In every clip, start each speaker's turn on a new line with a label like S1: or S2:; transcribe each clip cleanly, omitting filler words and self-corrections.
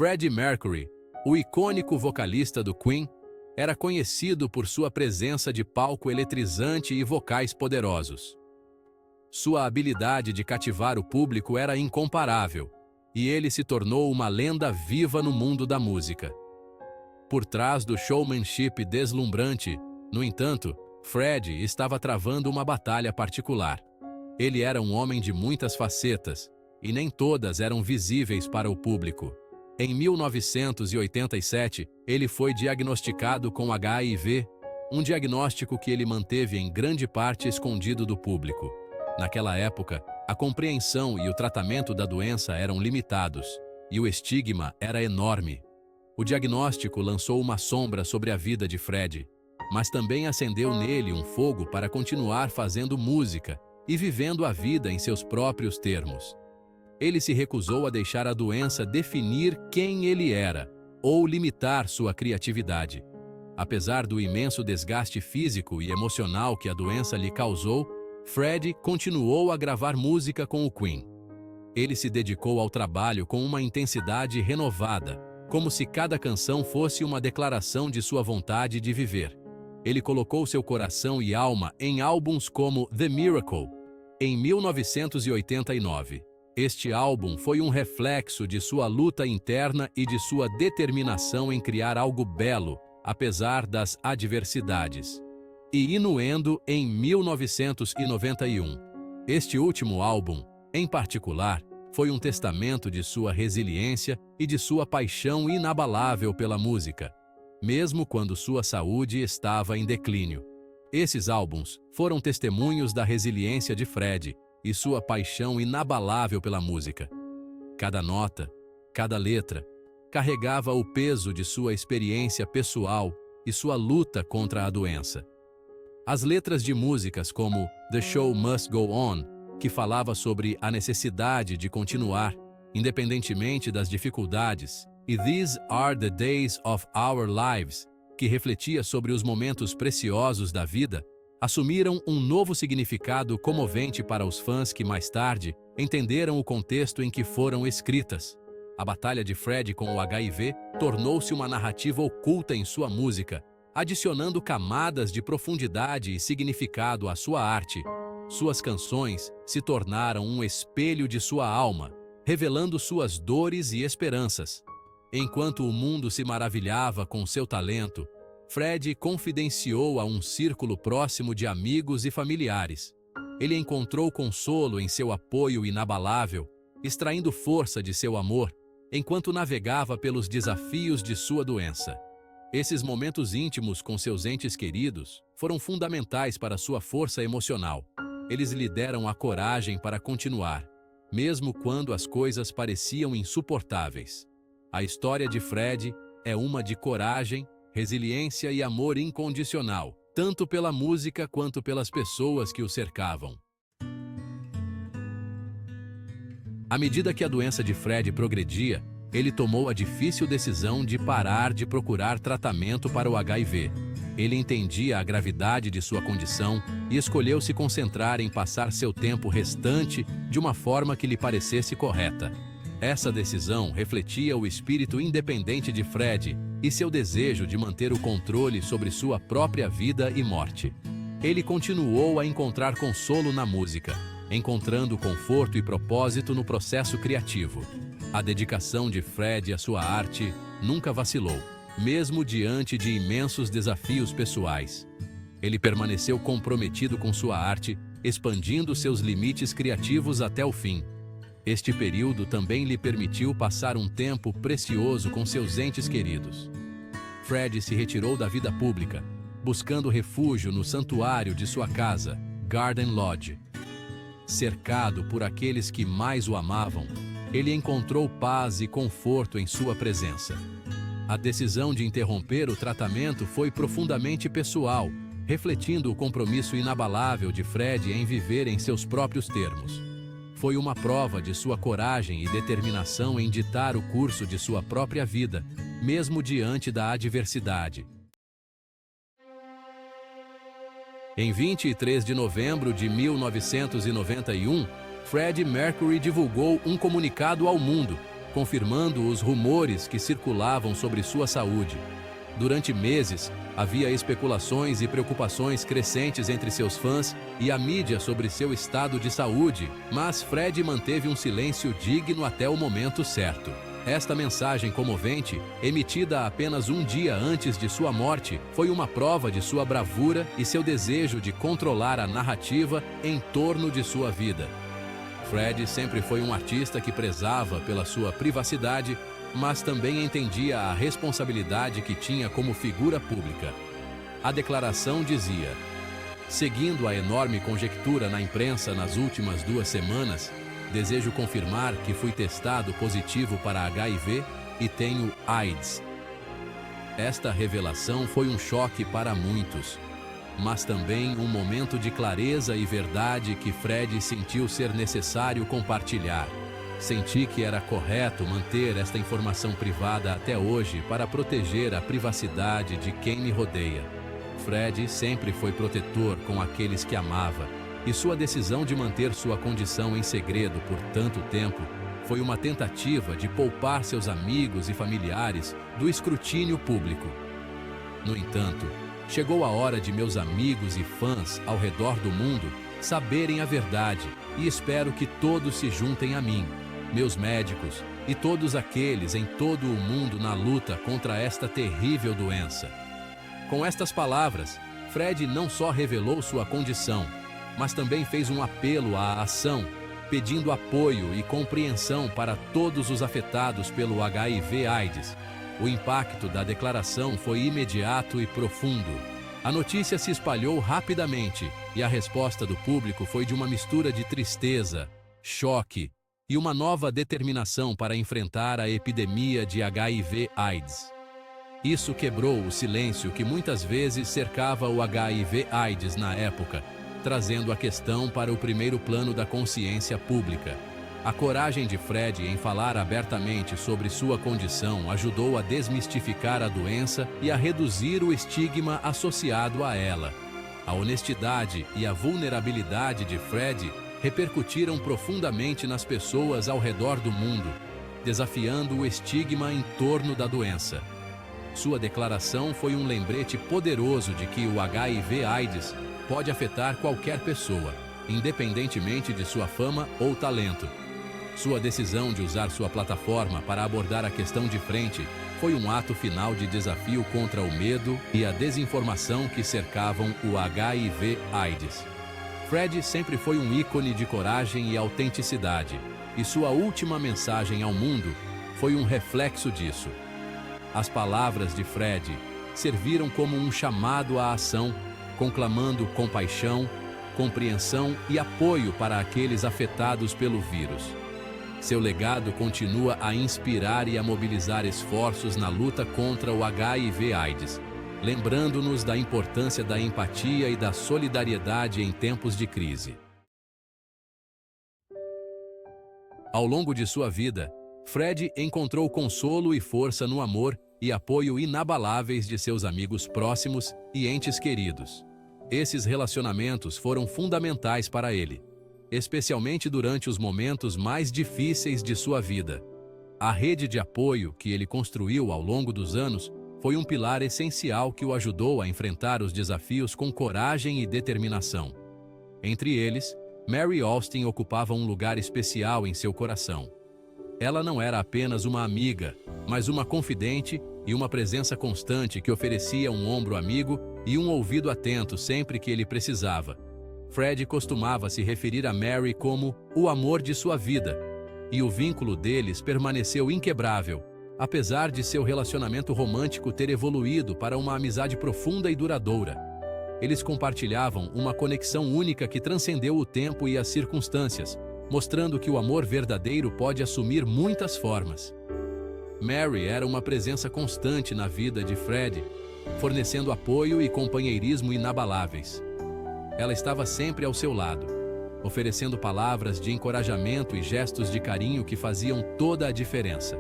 S1: Freddie Mercury, o icônico vocalista do Queen, era conhecido por sua presença de palco eletrizante e vocais poderosos. Sua habilidade de cativar o público era incomparável, e ele se tornou uma lenda viva no mundo da música. Por trás do showmanship deslumbrante, no entanto, Freddie estava travando uma batalha particular. Ele era um homem de muitas facetas, e nem todas eram visíveis para o público. Em 1987, ele foi diagnosticado com HIV, um diagnóstico que ele manteve em grande parte escondido do público. Naquela época, a compreensão e o tratamento da doença eram limitados, e o estigma era enorme. O diagnóstico lançou uma sombra sobre a vida de Freddie, mas também acendeu nele um fogo para continuar fazendo música e vivendo a vida em seus próprios termos. Ele se recusou a deixar a doença definir quem ele era ou limitar sua criatividade. Apesar do imenso desgaste físico e emocional que a doença lhe causou, Freddie continuou a gravar música com o Queen. Ele se dedicou ao trabalho com uma intensidade renovada, como se cada canção fosse uma declaração de sua vontade de viver. Ele colocou seu coração e alma em álbuns como The Miracle, em 1989. Este álbum foi um reflexo de sua luta interna e de sua determinação em criar algo belo, apesar das adversidades. E Innuendo em 1991. Este último álbum, em particular, foi um testamento de sua resiliência e de sua paixão inabalável pela música, mesmo quando sua saúde estava em declínio. Esses álbuns foram testemunhos da resiliência de Freddie e sua paixão inabalável pela música. Cada nota, cada letra, carregava o peso de sua experiência pessoal e sua luta contra a doença. As letras de músicas como The Show Must Go On, que falava sobre a necessidade de continuar, independentemente das dificuldades, e These Are the Days of Our Lives, que refletia sobre os momentos preciosos da vida, assumiram um novo significado comovente para os fãs que mais tarde entenderam o contexto em que foram escritas. A batalha de Freddie com o HIV tornou-se uma narrativa oculta em sua música, adicionando camadas de profundidade e significado à sua arte. Suas canções se tornaram um espelho de sua alma, revelando suas dores e esperanças. Enquanto o mundo se maravilhava com seu talento, Freddie confidenciou a um círculo próximo de amigos e familiares. Ele encontrou consolo em seu apoio inabalável, extraindo força de seu amor, enquanto navegava pelos desafios de sua doença. Esses momentos íntimos com seus entes queridos foram fundamentais para sua força emocional. Eles lhe deram a coragem para continuar, mesmo quando as coisas pareciam insuportáveis. A história de Freddie é uma de coragem, resiliência e amor incondicional, tanto pela música quanto pelas pessoas que o cercavam. À medida que a doença de Freddie progredia, ele tomou a difícil decisão de parar de procurar tratamento para o HIV. Ele entendia a gravidade de sua condição e escolheu se concentrar em passar seu tempo restante de uma forma que lhe parecesse correta. Essa decisão refletia o espírito independente de Freddie e seu desejo de manter o controle sobre sua própria vida e morte. Ele continuou a encontrar consolo na música, encontrando conforto e propósito no processo criativo. A dedicação de Freddie à sua arte nunca vacilou, mesmo diante de imensos desafios pessoais. Ele permaneceu comprometido com sua arte, expandindo seus limites criativos até o fim. Este período também lhe permitiu passar um tempo precioso com seus entes queridos. Freddie se retirou da vida pública, buscando refúgio no santuário de sua casa, Garden Lodge. Cercado por aqueles que mais o amavam, ele encontrou paz e conforto em sua presença. A decisão de interromper o tratamento foi profundamente pessoal, refletindo o compromisso inabalável de Freddie em viver em seus próprios termos. Foi uma prova de sua coragem e determinação em ditar o curso de sua própria vida, mesmo diante da adversidade. Em 23 de novembro de 1991, Freddie Mercury divulgou um comunicado ao mundo, confirmando os rumores que circulavam sobre sua saúde. Durante meses, havia especulações e preocupações crescentes entre seus fãs e a mídia sobre seu estado de saúde, mas Fred manteve um silêncio digno até o momento certo. Esta mensagem comovente, emitida apenas um dia antes de sua morte, foi uma prova de sua bravura e seu desejo de controlar a narrativa em torno de sua vida. Fred sempre foi um artista que prezava pela sua privacidade, mas também entendia a responsabilidade que tinha como figura pública. A declaração dizia: seguindo a enorme conjectura na imprensa nas últimas 2 semanas, desejo confirmar que fui testado positivo para HIV e tenho AIDS. Esta revelação foi um choque para muitos, mas também um momento de clareza e verdade que Fred sentiu ser necessário compartilhar. Senti que era correto manter esta informação privada até hoje para proteger a privacidade de quem me rodeia. Fred sempre foi protetor com aqueles que amava, e sua decisão de manter sua condição em segredo por tanto tempo foi uma tentativa de poupar seus amigos e familiares do escrutínio público. No entanto, chegou a hora de meus amigos e fãs ao redor do mundo saberem a verdade, e espero que todos se juntem a mim, meus médicos e todos aqueles em todo o mundo na luta contra esta terrível doença. Com estas palavras, Fred não só revelou sua condição, mas também fez um apelo à ação, pedindo apoio e compreensão para todos os afetados pelo HIV/AIDS. O impacto da declaração foi imediato e profundo. A notícia se espalhou rapidamente e a resposta do público foi de uma mistura de tristeza, choque e uma nova determinação para enfrentar a epidemia de HIV/AIDS. Isso quebrou o silêncio que muitas vezes cercava o HIV/AIDS na época, trazendo a questão para o primeiro plano da consciência pública. A coragem de Fred em falar abertamente sobre sua condição ajudou a desmistificar a doença e a reduzir o estigma associado a ela. A honestidade e a vulnerabilidade de Fred repercutiram profundamente nas pessoas ao redor do mundo, desafiando o estigma em torno da doença. Sua declaração foi um lembrete poderoso de que o HIV/AIDS pode afetar qualquer pessoa, independentemente de sua fama ou talento. Sua decisão de usar sua plataforma para abordar a questão de frente foi um ato final de desafio contra o medo e a desinformação que cercavam o HIV/AIDS. Fred sempre foi um ícone de coragem e autenticidade, e sua última mensagem ao mundo foi um reflexo disso. As palavras de Fred serviram como um chamado à ação, conclamando compaixão, compreensão e apoio para aqueles afetados pelo vírus. Seu legado continua a inspirar e a mobilizar esforços na luta contra o HIV/AIDS, lembrando-nos da importância da empatia e da solidariedade em tempos de crise. Ao longo de sua vida, Fred encontrou consolo e força no amor e apoio inabaláveis de seus amigos próximos e entes queridos. Esses relacionamentos foram fundamentais para ele, especialmente durante os momentos mais difíceis de sua vida. A rede de apoio que ele construiu ao longo dos anos foi um pilar essencial que o ajudou a enfrentar os desafios com coragem e determinação. Entre eles, Mary Austin ocupava um lugar especial em seu coração. Ela não era apenas uma amiga, mas uma confidente e uma presença constante que oferecia um ombro amigo e um ouvido atento sempre que ele precisava. Fred costumava se referir a Mary como o amor de sua vida, e o vínculo deles permaneceu inquebrável, apesar de seu relacionamento romântico ter evoluído para uma amizade profunda e duradoura. Eles compartilhavam uma conexão única que transcendeu o tempo e as circunstâncias, mostrando que o amor verdadeiro pode assumir muitas formas. Mary era uma presença constante na vida de Fred, fornecendo apoio e companheirismo inabaláveis. Ela estava sempre ao seu lado, oferecendo palavras de encorajamento e gestos de carinho que faziam toda a diferença.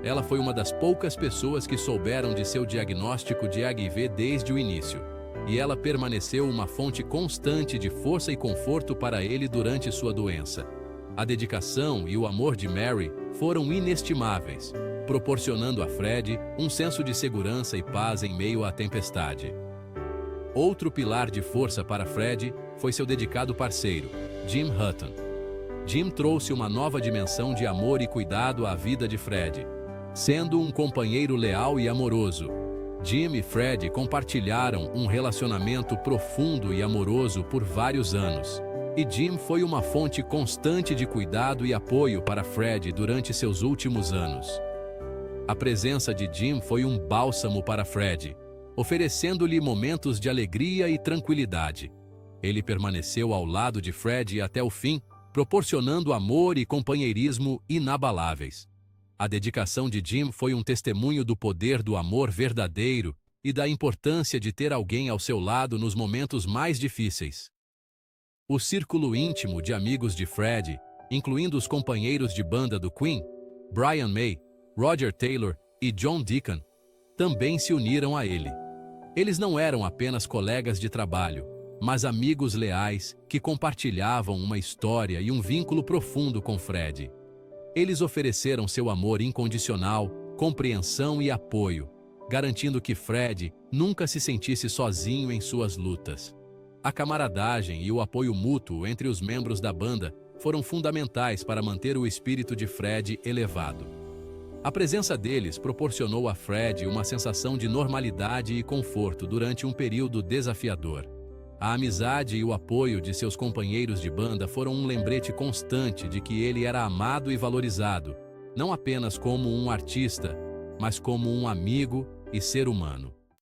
S1: Ela foi uma das poucas pessoas que souberam de seu diagnóstico de HIV desde o início, e ela permaneceu uma fonte constante de força e conforto para ele durante sua doença. A dedicação e o amor de Mary foram inestimáveis, proporcionando a Fred um senso de segurança e paz em meio à tempestade. Outro pilar de força para Fred foi seu dedicado parceiro, Jim Hutton. Jim trouxe uma nova dimensão de amor e cuidado à vida de Fred, sendo um companheiro leal e amoroso. Jim e Fred compartilharam um relacionamento profundo e amoroso por vários anos, e Jim foi uma fonte constante de cuidado e apoio para Fred durante seus últimos anos. A presença de Jim foi um bálsamo para Fred, oferecendo-lhe momentos de alegria e tranquilidade. Ele permaneceu ao lado de Fred até o fim, proporcionando amor e companheirismo inabaláveis. A dedicação de Jim foi um testemunho do poder do amor verdadeiro e da importância de ter alguém ao seu lado nos momentos mais difíceis. O círculo íntimo de amigos de Fred, incluindo os companheiros de banda do Queen, Brian May, Roger Taylor e John Deacon, também se uniram a ele. Eles não eram apenas colegas de trabalho, mas amigos leais que compartilhavam uma história e um vínculo profundo com Fred. Eles ofereceram seu amor incondicional, compreensão e apoio, garantindo que Fred nunca se sentisse sozinho em suas lutas. A camaradagem e o apoio mútuo entre os membros da banda foram fundamentais para manter o espírito de Fred elevado. A presença deles proporcionou a Fred uma sensação de normalidade e conforto durante um período desafiador. A amizade e o apoio de seus companheiros de banda foram um lembrete constante de que ele era amado e valorizado, não apenas como um artista, mas como um amigo e ser humano.